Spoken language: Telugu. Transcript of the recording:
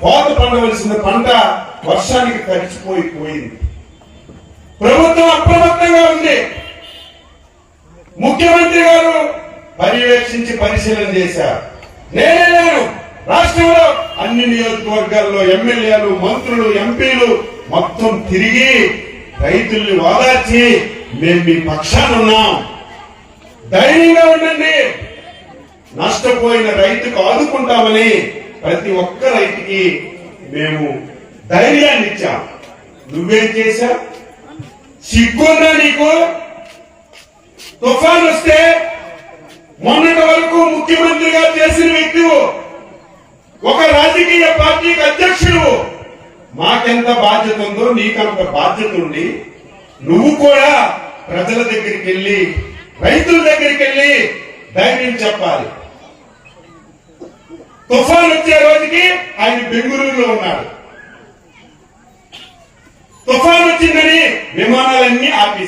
కోత పండవలసిన పంట వర్షానికి తడిచిపోయింది. ప్రభుత్వం అప్రమత్తంగా ఉంది. ముఖ్యమంత్రి గారు పర్యవేక్షించి పరిశీలన చేశారు. నేను రాష్ట్రంలో అన్ని నియోజకవర్గాల్లో ఎమ్మెల్యేలు, మంత్రులు, ఎంపీలు మొత్తం తిరిగి రైతుల్ని ఓదార్చి మేము మీ పక్షాన ఉన్నాం, ధైర్యంగా ఉండండి, నష్టపోయిన రైతుకు ఆదుకుంటామని ప్రతి ఒక్క రైతుకి మేము ధైర్యాన్ని ఇచ్చాం. నువ్వేం చేశావు? సిగ్గుందా నీకు? తుఫాన్ వస్తే మొన్నటి వరకు ముఖ్యమంత్రిగా చేసిన వ్యక్తి, ఒక రాజకీయ పార్టీకి అధ్యక్షుడు, మాకెంత బాధ్యత ఉందో నీకంత బాధ్యత ఉండి నువ్వు కూడా ప్రజల దగ్గరికి వెళ్లి, రైతుల దగ్గరికి వెళ్లి ధైర్యం చెప్పాలి. తుఫాన్ వచ్చే రోజుకి ఆయన బెంగళూరులో ఉన్నాడు. తుఫాన్ వచ్చిందని విమానాలన్నీ ఆపేశారు.